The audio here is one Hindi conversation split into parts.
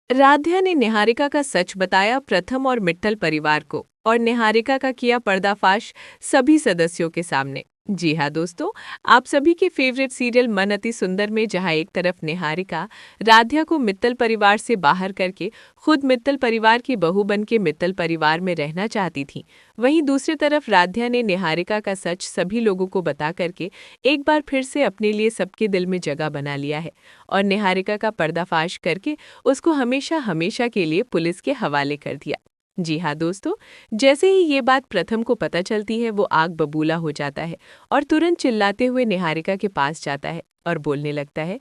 राध्या ने निहारिका का सच बताया प्रथम और मित्तल परिवार को और निहारिका का किया पर्दाफाश सभी सदस्यों के सामने। जी हाँ दोस्तों, आप सभी के फेवरेट सीरियल मन अति सुंदर में जहाँ एक तरफ निहारिका राध्या को मित्तल परिवार से बाहर करके खुद मित्तल परिवार की बहू बन के मित्तल परिवार में रहना चाहती थी, वहीं दूसरी तरफ राध्या ने निहारिका का सच सभी लोगों को बता करके एक बार फिर से अपने लिए सबके दिल में जगह बना लिया है और निहारिका का पर्दाफाश करके उसको हमेशा हमेशा के लिए पुलिस के हवाले कर दिया। जी हाँ दोस्तों, जैसे ही ये बात प्रथम को पता चलती है वो आग बबूला हो जाता है और तुरंत चिल्लाते हुए निहारिका के पास जाता है और बोलने लगता है,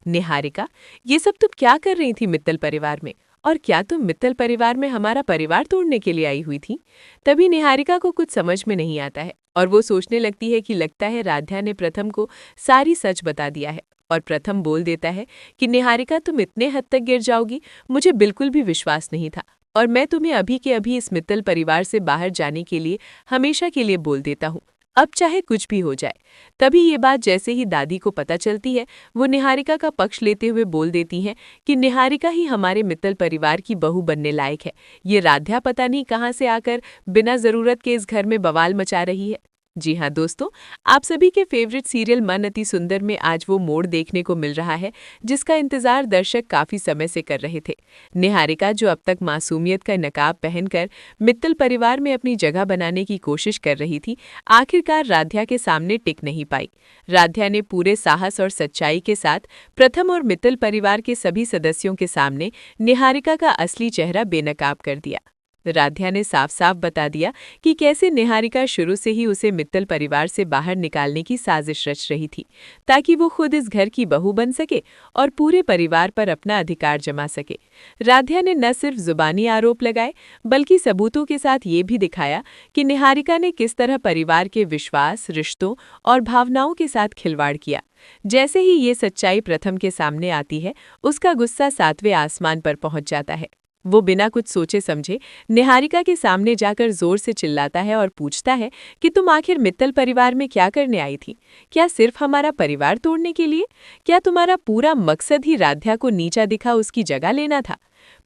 निहारिका, ये सब तुम क्या कर रही थी मित्तल परिवार में? और क्या तुम मित्तल परिवार में हमारा परिवार तोड़ने के लिए आई हुई थी? तभी निहारिका को कुछ समझ में नहीं आता है और वो सोचने लगती है कि लगता है राध्या ने प्रथम को सारी सच बता दिया है। और प्रथम बोल देता है कि निहारिका, तुम इतने हद तक गिर जाओगी, मुझे बिल्कुल भी विश्वास नहीं था और मैं तुम्हें अभी के अभी इस मित्तल परिवार से बाहर जाने के लिए हमेशा के लिए बोल देता हूँ, अब चाहे कुछ भी हो जाए। तभी ये बात जैसे ही दादी को पता चलती है, वो निहारिका का पक्ष लेते हुए बोल देती हैं कि निहारिका ही हमारे मित्तल परिवार की बहू बनने लायक है। ये राध्या पता नहीं कहाँ से आकर बिना जरूरत के इस घर में बवाल मचा रही है। जी हाँ दोस्तों, आप सभी के फेवरेट सीरियल मन अति सुंदर में आज वो मोड़ देखने को मिल रहा है जिसका इंतजार दर्शक काफी समय से कर रहे थे। निहारिका, जो अब तक मासूमियत का नकाब पहनकर मित्तल परिवार में अपनी जगह बनाने की कोशिश कर रही थी, आखिरकार राध्या के सामने टिक नहीं पाई। राध्या ने पूरे साहस और सच्चाई के साथ प्रथम और मित्तल परिवार के सभी सदस्यों के सामने निहारिका का असली चेहरा बेनकाब कर दिया। राध्या ने साफ साफ बता दिया कि कैसे निहारिका शुरू से ही उसे मित्तल परिवार से बाहर निकालने की साजिश रच रही थी, ताकि वो खुद इस घर की बहू बन सके और पूरे परिवार पर अपना अधिकार जमा सके। राध्या ने न सिर्फ जुबानी आरोप लगाए, बल्कि सबूतों के साथ ये भी दिखाया कि निहारिका ने किस तरह परिवार के विश्वास, रिश्तों और भावनाओं के साथ खिलवाड़ किया। जैसे ही ये सच्चाई प्रथम के सामने आती है, उसका गुस्सा 7वें आसमान पर पहुंच जाता है। वो बिना कुछ सोचे समझे निहारिका के सामने जाकर जोर से चिल्लाता है और पूछता है कि तुम आखिर मित्तल परिवार में क्या करने आई थी? क्या सिर्फ हमारा परिवार तोड़ने के लिए? क्या तुम्हारा पूरा मकसद ही राध्या को नीचा दिखा उसकी जगह लेना था?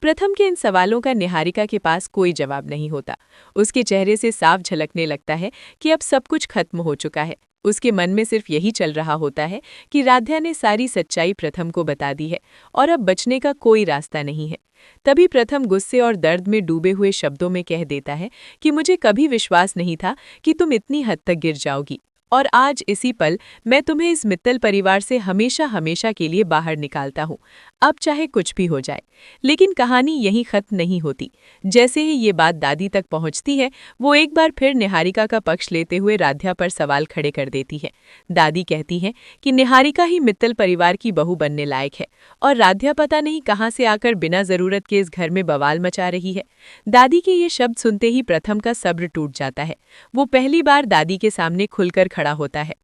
प्रथम के इन सवालों का निहारिका के पास कोई जवाब नहीं होता। उसके चेहरे से साफ झलकने लगता है कि अब सब कुछ खत्म हो चुका है। उसके मन में सिर्फ यही चल रहा होता है कि राध्या ने सारी सच्चाई प्रथम को बता दी है और अब बचने का कोई रास्ता नहीं है। तभी प्रथम गुस्से और दर्द में डूबे हुए शब्दों में कह देता है कि मुझे कभी विश्वास नहीं था कि तुम इतनी हद तक गिर जाओगी और आज इसी पल मैं तुम्हें इस मित्तल परिवार से हमेशा हमेशा के लिए बाहर निकालता हूँ, अब चाहे कुछ भी हो जाए। लेकिन कहानी यहीं खत्म नहीं होती। जैसे ही ये बात दादी तक पहुँचती है, वो एक बार फिर निहारिका का पक्ष लेते हुए राध्या पर सवाल खड़े कर देती है। दादी कहती हैं कि निहारिका ही मित्तल परिवार की बहू बनने लायक है और राध्या पता नहीं कहाँ से आकर बिना जरूरत के इस घर में बवाल मचा रही है। दादी के ये शब्द सुनते ही प्रथम का सब्र टूट जाता है। वो पहली बार दादी के सामने खुलकर खड़ा होता है